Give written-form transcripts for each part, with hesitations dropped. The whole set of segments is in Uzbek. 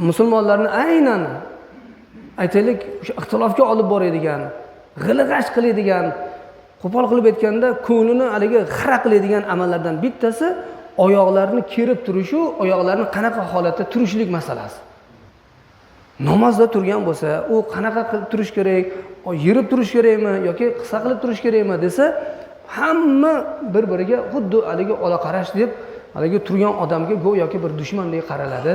musulmonlarni aynan aytaylik o'sha ixtilofga olib boradigan, g'ilg'ash qiladigan, qo'pol qilib aytganda ko'nglini haligi xira qiladigan amallardan bittasi oyoqlarni kerib turishi, oyoqlarni qanaqa holatda turishlik masalasi. Namozda turgan bo'lsa, u qanaqa qilib turish kerak, yirib turish kerakmi yoki qisqa qilib turish kerakmi desa, hamma bir-biriga xuddi haligi ola qarash deb haligi turgan odamga go'yoki bir dushmandek qaraladi.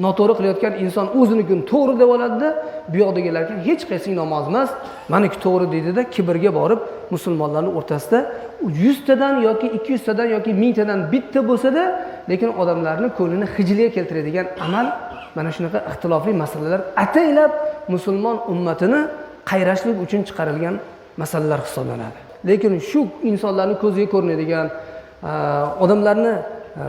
Noto'g'ri qilayotgan inson o'zinikini to'g'ri deb oladi-da, bu yoqdagilarga hech qaysi namoz emas, meniki to'g'ri deydi-da, kibrga borib musulmonlarning o'rtasida 100 tadan yoki 200 tadan yoki 1000 tadan bitta bo'lsa-da, lekin odamlarning ko'nglini xijilga keltiradigan amal mana shunaqa ixtilofli masalalar ataylab musulmon ummatini qayrashlik uchun chiqarilgan masalalar hisoblanadi. Lekin shu insonlarning ko'ziga ko'rinadigan, odamlarni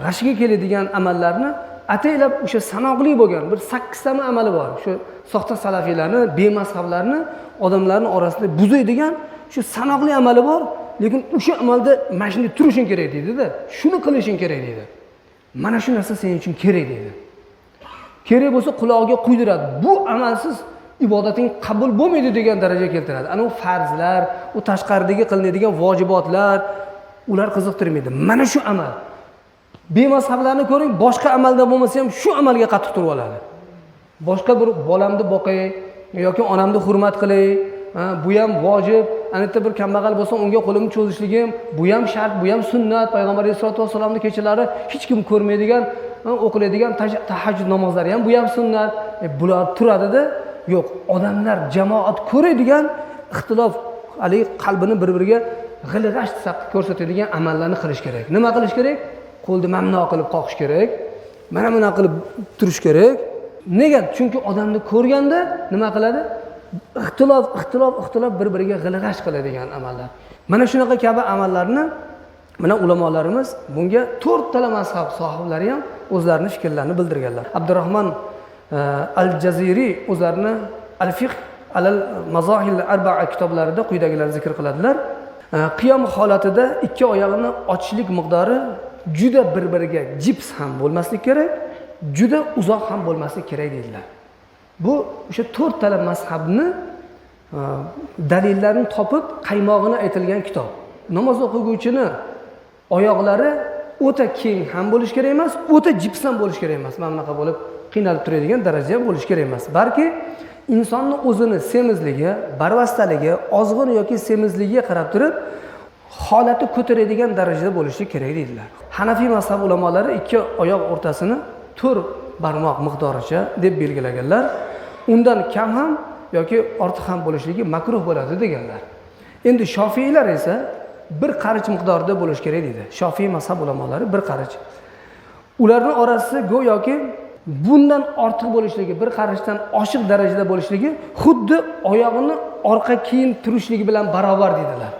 g'ashiga keladigan amallarni ataylab o'sha sanoqli bo'lgan bir 8 tami amali bor. Shu soxta salafiylarni, bemazhablarni odamlarning orasida buzaydigan shu sanoqli amali bor, lekin o'sha amalda mana shunday turishing kerak deydi-da, shuni qilishing kerak deydi. Mana shu narsa sening uchun kerak deydi. Kerak bo'lsa qulog'iga quydiradi. Bu amalsiz ibodating qabul bo'lmaydi degan darajaga keltiradi. Ana u farzlar, u tashqaridagi qilinadigan vojibotlar ular qiziqtirmaydi. Mana shu amal. Bemazhablarni ko'ring, boshqa amalda bo'lmasa ham shu amalga qattiq turib oladi. Boshqa bir bolamni boqay yoki onamni hurmat qilay, bu ham vojib. Anita bir kambag'al bo'lsa, unga qo'limni cho'zishligim, bu ham shart, bu ham sunnat. Payg'ambar sollallohu alayhi vasallamning kechalari hech kim ko'rmaydigan, o'qiladigan tahajjud namozlari ham bu ham sunnat. Bular turadi-da, yo'q, odamlar jamoat ko'radigan ixtilof, haligi qalbini bir-biriga g'ilg'ash ko'rsatadigan amallarni qilish kerak. Nima qilish kerak? Qo'lni mamno qilib qoqish kerak. Mana buni qilib turish kerak. Nega? Chunki odamni ko'rganda nima qiladi? Ixtilof bir-biriga g'ilg'ash qiladigan amallar. Mana shunaqa kabi amallarni mana ulamolarimiz bunga 4 tala mazhab sohiblari ham o'zlarining fikrlarini bildirganlar. Abdurrahmon al-Jaziri o'zlarini al-Fiqh al-Mazahil arba'a kitoblarida quyidagilarni zikr qiladilar. Qiyom holatida ikki oyoqni ochishlik miqdori juda bir-biriga jips ham bo'lmaslik kerak, juda uzoq ham bo'lmaslik kerak deydilar. Bu o'sha 4 tala mazhabni dalillarini topib qaymog'ini aytilgan kitob. Namoz o'quvchini oyoqlari o'ta keng ham bo'lish kerak emas, o'ta jips ham bo'lish kerak emas. Mana bunaqa bo'lib qiynalib turadigan darajada ham bo'lish kerak emas. Balki insonning o'zini semizligi, barvastaligi, ozg'in yoki semizligiga qarab turib holati ko'taradigan darajada bo'lishi kerak deydilar. Hanafiy mazhab ulamolari ikki oyoq o'rtasini 4 barmoq miqdoricha deb belgilaganlar. Undan kam ham yoki ortiq ham bo'lishligi makruh bo'ladi deganlar. Endi Shofiylar esa bir qarich miqdorida bo'lish kerak deydi. Shofiy mazhab ulamolari bir qarich. Ularning orasi go'yoki bundan ortiq bo'lishligi, bir qarichdan oshiq darajada bo'lishligi xuddi oyog'ini orqa keyin turishligi bilan barobar dedilar.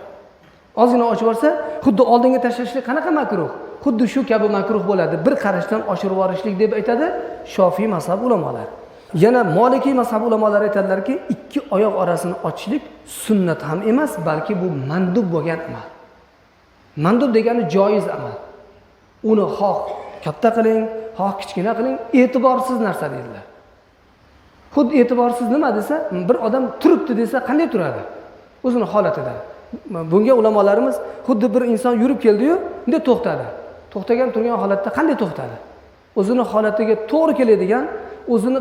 Ozgina ochib olsa, xuddi oldinga tashlashlik qanaqa makruh? Xuddi shu kabi makruh bo'ladi. Bir qarichdan oshirib yorishlik deb aytadi Shofiy mazhab ulamolari. Yana Molikiy mazhab ulamolari aytadilarki, ikki oyoq orasini ochishlik sunnat ham emas, balki bu mandub bo'lgan amal. Mandub degani joiz amal. Uni xoh katta qiling, xoh kichkina qiling, e'tiborsiz narsa dedilar. Xuddi e'tiborsiz nima desa, bir odam turibdi desa qanday turadi? O'zining holatida. Bunga ulamolarimiz xuddi bir inson yurib keldi-yu, unda to'xtadi. To'xtagan turgan holatda qanday to'xtadi? O'zining holatiga to'g'ri keladigan, o'zini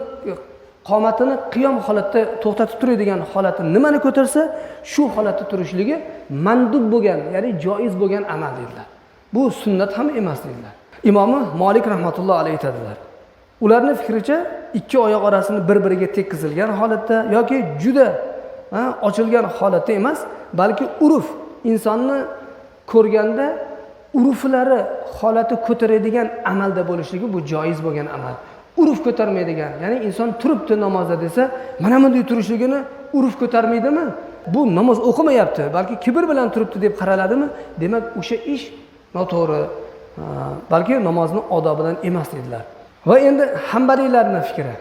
qomatini qiyom holatda to'xtatib turadigan holatni nimani ko'tarsa, shu holatda turishligi mandub bo'lgan, ya'ni joiz bo'lgan amal dedilar. Bu sunnat ham emas dedilar. Imomi Malik rahmatullohi alayhi aytadilar. Ularning fikricha ikki oyoq orasini bir-biriga tekkizilgan holatda yoki juda ochilgan holatda emas, balki urf insonni ko'rganda urflari holati ko'taradigan amalda bo'lishligi bu joiz bo'lgan amal. Urf ko'tarmaydigan, ya'ni inson turibdi namozda desa, mana bunday turishligini urf ko'tarmaydimi? Bu namoz o'qimayapti, balki kibr bilan turibdi deb qaraladimi? Demak, o'sha ish noto'g'ri, balki namozning odobidan emas dedilar. Va endi Hanbaliylarning fikri,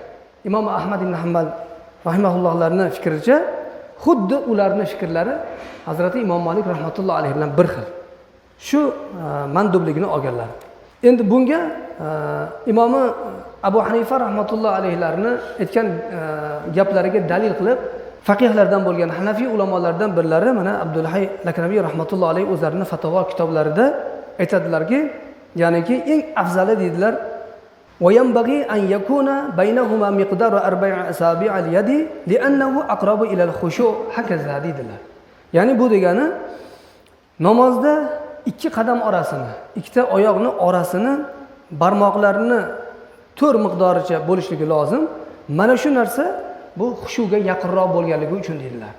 Imom Ahmad ibn Hanbal rahimahullohlarning fikricha, xuddi ularning fikrlari Hazrati Imom Malik rahmatullohi alayhi bilan bir xil. Shu mandubligini olganlar. Endi bunga Imom Abu Hanifa rahmatullohi alayhilarni aytgan gaplariga dalil qilib, faqihlardan bo'lgan Hanafiy ulamolardan birlari mana Abdulhay Lakrabiy rahmatullohi alayhi o'zlarining fatvo kitoblarida aytadilarki, ya'niki eng afzali deydilar, وَيَنْبَغِي أَنْ يَكُونَ بَيْنَهُمَا مِقْدَارُ 4 أَصَابِعِ الْيَدِ لِأَنَّهُ أَقْرَبُ إِلَى الْخُشُوعِ hakaza deydilar. Ya'ni bu degani namozda ikki qadam orasini, ikkita oyoqni orasini barmoqlarini 4 miqdoricha bo'lishligi lozim. Mana shu narsa bu xushuga yaqinroq bo'lganligi uchun deydilar.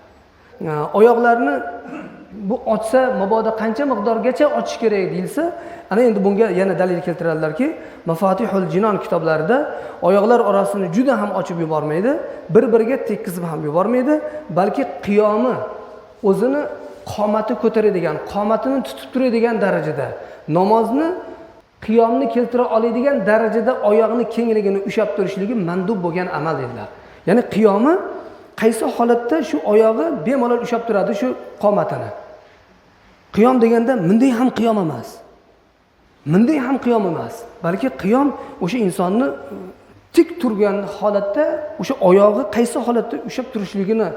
Oyoqlarni bu ochsa, mabodo qancha miqdorgacha ochish kerak deyilsa, ana endi bunga yana dalil keltiradilarki, Mafatihul Jinon kitoblarida oyoqlar orasini juda ham ochib yubormaydi, bir-biriga tekkizib ham yubormaydi, balki qiyomi o'zini qomati ko'taradigan, qomatini tutib turadigan darajada, namozni qiyomni keltira oladigan darajada oyoqni kengligini ushlab turishligi mandub bo'lgan amal dedilar. Ya'ni qiyomi qaysi holatda shu oyog'i bemalol ushlab turadi shu qomatini. Qiyom deganda bunday ham qiyom emas. Bunday ham qiyom emas, balki qiyom o'sha insonni tik turgan holatda o'sha oyog'i qaysi holatda ushlab turishligini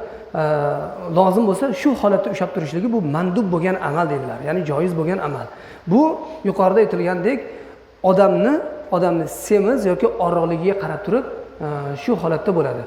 lozim bo'lsa, shu holatda ushlab turishligi bu mandub bo'lgan amal dedilar. Ya'ni joiz bo'lgan amal. Bu yuqorida aytilgandek odamni semiz yoki oraligiga qarab turib shu holatda bo'ladi.